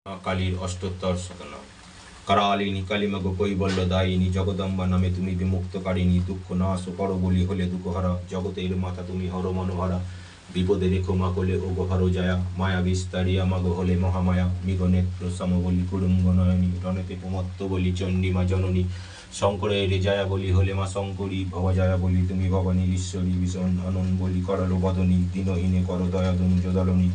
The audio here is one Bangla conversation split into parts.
কালীর অষ্টোত্তর শতনাম। কারালিনী কালিমাগো কৈবল্যদায়িনী জগদম্বা নামে তুমি বিমুক্তকারিণী, দুঃখ নাশ করো বলি হলে দুঃখহারা, জগতের মাতা তুমি হর মনোহরা। বিপদে রেখো মা কোলে ও গোহর জয়া, মায়া বিস্তারিয়া মাগো হলে মহামায়া। মৃগ নেত্র সম বলি কুরুঙ্গ নয়নী, রণতে প্রমত্ত বলি চণ্ডী মা জননী। শঙ্করের জয়া বলি হলে মা শঙ্করী, ভব জয়া বলি তুমি ভবানী ঈশ্বরী। ভীষণ আনন্দ বলি করালো বদনী, দিনহীনে করো দয়া দনুজ দলনী।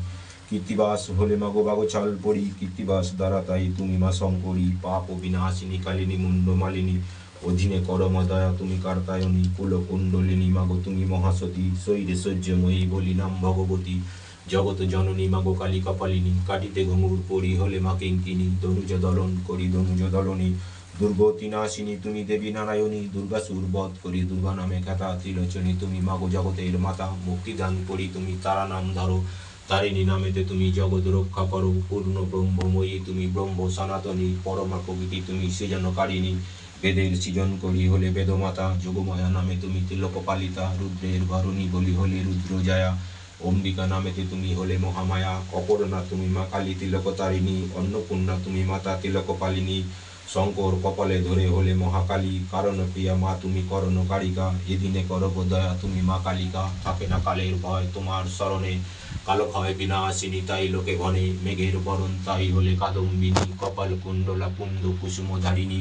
কীর্তিবাস হলে মাগো বাগো চাল পড়ি, কীর্তিবাস দ্বারা তাই তুমি মা শঙ্করী। পাপ বিনাশিনী কালিনী মুন্ড মালিনী, অধীনে কর মা দয়া তুমি কার্তায়নী। কুল কুণ্ডলিনী মাগো তুমি মহাসতী, শৈরে সহ্যময়ী বলি নাম ভগবতী। জগত জননী মাগো কালী কপালিনী, কাটিতে ঘুঙুর পড়ি হলে মা কিঙ্কিনী। দনুজ দলন করি দনুজ দলনী, দুর্গতি নাশিনী তুমি দেবী নারায়ণী। দুর্গাসুর বধ করি দুর্গা নামে খ্যাতা, ত্রিলোচনী তুমি মাগো জগতের মাতা। মুক্তিদান করি তুমি তারা নাম ধরো, তারিণী নামেতে তুমি জগৎ রক্ষা করো। পূর্ণ ব্রহ্মময়ী তুমি ব্রহ্ম সনাতনী, পরমা প্রকৃতি তুমি সৃজনকারিণী। বেদের সৃজন করি হলে বেদমাতা, যোগমায়া নামে তুমি তিলকপালিতা। রুদ্রের বারুণী বলি হলে রুদ্র জয়া, অম্বিকা নামেতে তুমি হলে মহামায়া। অপর্ণা তুমি মা কালী তিলকতারিণী, অন্নপূর্ণা তুমি মাতা তিলকপালিনী। শঙ্কর কপালে ধরে হলে মহাকালী, কারণ প্রিয়া মা তুমি করণ কারিকা। এদিনে করব দয়া তুমি মা কালিকা, থাকে না কালের ভয় তোমার শরণে। কালো ক্ষয় বিনাশিনী তাই লোকে ভনে, মেঘের বরণ তাই হলে কাদম্বিনী। কপাল কুণ্ডলা কুন্দ কুসুম ধারিণী,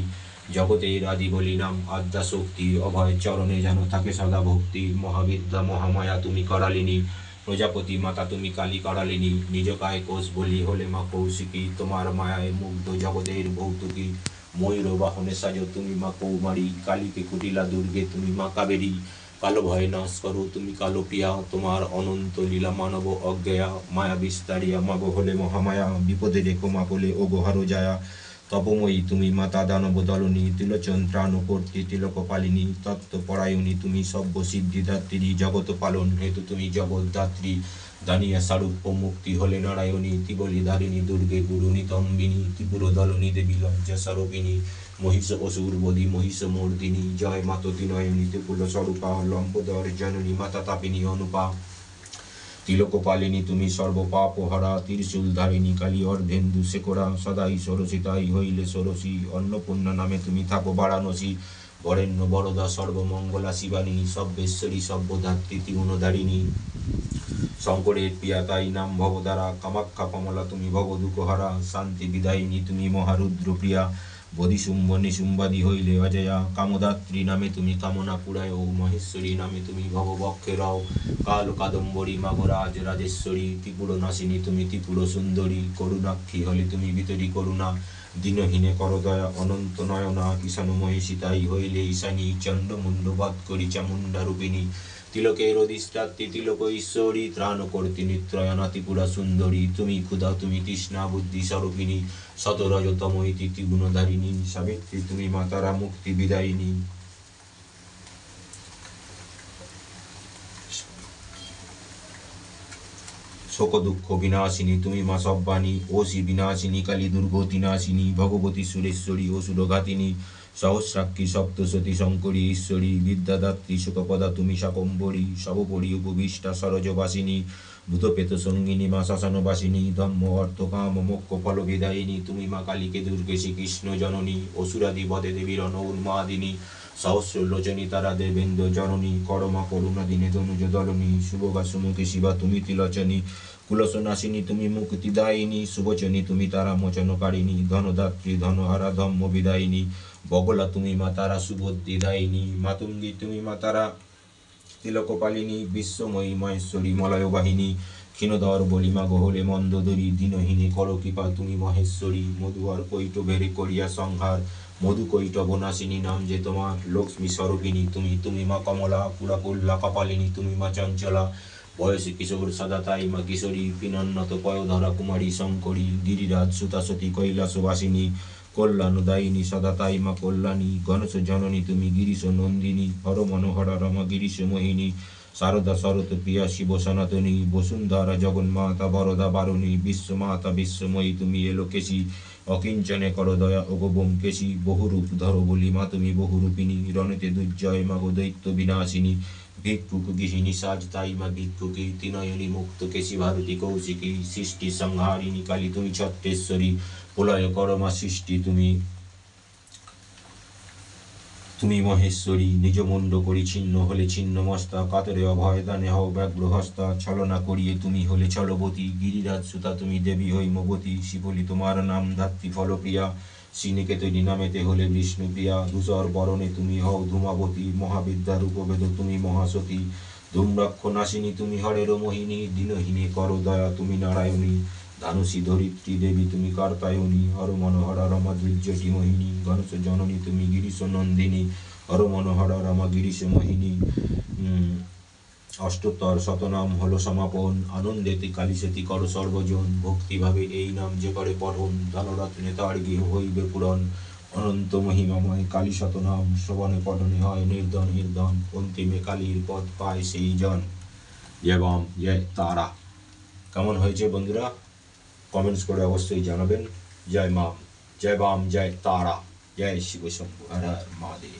জগতের আদি বলি নাম আদ্যা শক্তি। অভয় চরণে যেন থাকে সদা ভক্তি, মহাবিদ্যা মহামায়া তুমি করালিনী। প্রজাপতি মাতা তুমি কালী করালিনী, নিজ কায় কোষ বলি হলে মা কৌশিকী। তোমার মায়ায় মুগ্ধ জগতের ভৌতুকী, ময়ূর বাহনে সাজো তুমি মা কৌমারী। কালীকে কুটিলা দুর্গে তুমি মা কাবেরী, কালো ভয় নাশ করো তুমি কালো পিয়া। তোমার অনন্ত লীলা মানব অজ্ঞেয়া, মায়া বিস্তারিয়া মাগো হলে মহামায়া। বিপদে রেখো মা বলে ও গোহারো জায়া, তপময়ী তুমি মাতা দানব দলনী। তিলোচন ত্রাণ কর্তী তিলকপালিনী, তত্ত্ব পরায়ণী তুমি সব্য সিদ্ধিদাত্রী। জগৎ পালন হেতু তুমি জগদ্ধাত্রী, দানিয়া সারূপ্য মুক্তি হলে নারায়ণী। ত্রিবলী ধারিণী দুর্গে গুরু নিতম্বিনী, ত্রিপুর দলনী দেবী লজ্জা স্বরূপিণী। মহিষ অসুর বধি মহিষ মর্দিনী, জয় মাততি নয়নী ত্রিপুল স্বরূপা। লম্বোদর জননী মাতা তাপিনী অনুপা, তিলকপালিনী তুমি সর্বপাপ হরা। ত্রিশূল ধারিণী কালী অর্ধেন্দু শেখরা, সদাই ষোড়শিতাই হইলে ষোড়শী। অন্নপূর্ণা নামে তুমি থাকো বারাণসী, বরেণ্য বরদা সর্বমঙ্গলা শিবানী। সব্যেশ্বরী সভ্যধাত্রী ত্রিগুণধারিণী, শঙ্করের প্রিয়া তাই নাম ভবদারা। কামাখ্যা কমলা তুমি ভবদুঃখহারা, শান্তি বিদায়িনী তুমি মহারুদ্র প্রিয়া। বধিশুম্ভ নিশুম্বাদি হইলে অজয়া, কামদাত্রী নামে তুমি কামনা পুরায়। মহেশ্বরী নামে তুমি ভববক্ষে রও, কাল কাদম্বরী মাগরাজ রাজেশ্বরী। ত্রিপুর নাশিনী তুমি ত্রিপুর সুন্দরী, করুণাক্ষী হলে তুমি ভিতরি করুণা। দিনহীনে করদয়া অনন্ত নয়না, ঈশানময়ী সীতাই হইলে ঈশানী। চণ্ডমুণ্ড বধ করি চামুণ্ডা রূপিণী, তিলকের অধিষ্ঠাত্রী তিলক ঈশ্বরী। ত্রাণ কর্তী নিত্রয়না ত্রিপুরা সুন্দরী, তুমি ক্ষুধা তুমি তৃষ্ণা বুদ্ধি স্বরূপিণী। শতরজতম ইতি ত্রিগুণধারিণী, সাবিত্রী তুমি মাতারা মুক্তি বিদায়িনী। শোক দুঃখ বিনাশিনী তুমি মা সব্বানী, ওষি বিনাশিনী কালী দুর্গতি নাশিনী। ভগবতী সুরেশ্বরী অসুরঘাতিনী, সহস্রাক্ষী সপ্তসতী শঙ্করী ঈশ্বরী। বিদ্যাদাত্রী শোকপদা তুমি শাকম্বরী, সর্বোপরি উপবিষ্টা সরজবাসিনী। ভূতপ্রেত সঙ্গিনী মা শ্মশানবাসিনী, ধম্ম অর্থ কাম মোক্ষ ফল বিদায়িনী। তুমি মা কালীকে দুর্গে শ্রীকৃষ্ণ জননী, অসুরাদি বধে দেবীর উন্মাদিনী। সহস্র লোচনী তারা দেবেন্দ্র জননী, করমা করুণা দিনে তনুজ দলনী। শুভগা সুমুখী শিবা তুমি তিলোচনী, কুলসনাশিনী তুমি মুক্তিদায়িনী। শুভচনী তুমি তারা মোচনকারিণী, ধনদাত্রী ধনহারা ধম্ম বিদায়িনী। বগলা তুমি মা তারা সুবুদ্ধি দায়িনী, মাতুঙ্গী তুমি মা তারা তিলকপালিনী। বিশ্বময়ী মহেশ্বরী মলয় বাহিনী, ক্ষীণধর বলি মা গহলে মন্দোদরী। দিনহীনে কর কৃপা তুমি মহেশ্বরী, মধুয়ার কৈট বেড়ে করিয়া সংহার। মধু কৈট বনাশিনী নাম যে তোমার, লক্ষ্মী স্বরূপিণী তুমি। তুমি মা কমলা পুরাকুল্লা কপালিনী, তুমি মা চঞ্চলা বয়সী কিশোর সদা তাই মা কিশোরী। পিনন্নত পয়োধরা কুমারী শঙ্করী, গিরিরাজ সুতাসতী কৈলাসবাসিনী। কল্যাণদায়িনী সদা তাই মা কল্যাণী, গণেশ জননী তুমি গিরিশ নন্দিনী। হর মনোহরা রমা গিরিশ মোহিনী, শারদা শরৎ প্রিয়া শিব সনাতনী। বসুন্ধরা জগন্মাতা বরদা বারুণী, বিশ্বমাতা বিশ্বময়ী তুমি এলোকেশী। অকিঞ্চনে কর দয়া ওগো ব্যোমকেশী, বহুরূপ ধর বলি মা তুমি বহুরূপিণী। রণেতে দুর্জয় মাগো দৈত্য বিনাশিনী, ভিক্ষুক গৃহিণী সাজ তাই মা ভিক্ষুকী তিনয়নী মুক্ত কেশী ভারতী কৌশিকী সৃষ্টি সংহারিণী কালী তুমি ছত্রেশ্বরী প্রলয় করমা সৃষ্টি তুমি তুমি মহেশ্বরী নিজ মুন্ড করি ছিন্ন হলে ছিন্ন মস্তা কাতরে অভয় দানে হও ব্যাঘ্র হস্তা ছলনা করিয়ে তুমি হলে ছলবতী গিরিরাজ সুতা তুমি দেবী হৈমবতী শিবলি তোমার নাম ধাত্রী ফলপ্রিয়া শ্রীনিকেতনী নামেতে হলে বিষ্ণুপ্রিয়া ধূসর বরণে তুমি হও ধূমাবতী মহাবিদ্যার উপবেদ তুমি মহাসতী ধূম্রাক্ষ নাশিনী তুমি হরের মোহিনী দীনহীনে কর দয়া তুমি নারায়ণী ধানুষী ধরিত্রী দেবী তুমি কার্তায়নী হর মনোহরা রমা দুর্যটি মোহিনী গণেশ জননী তুমি গিরিশ নন্দিনী হর মনোহরা রমা গিরিশ মোহিনী অষ্টোত্তর শতনাম হলো সমাপন আনন্দেতে কালিসেতি কর সর্বজন ভক্তিভাবে এই নাম যে করে পঠন ধনরত্নে তার গৃহ হইবে পূরণ অনন্ত মহিমাময় কালী শতনাম শ্রবণে পঠনে হয় নির্ধন নির্ধন অন্তিমে কালীর পদ পায় সেই জন। জয় বাম জয় তারা। কেমন হয়েছে বন্ধুরা, কমেন্টস করে অবশ্যই জানাবেন। জয় মাম, জয় বাম, জয় তারা, জয় শিব শম্ভু, হর হর মহাদেব।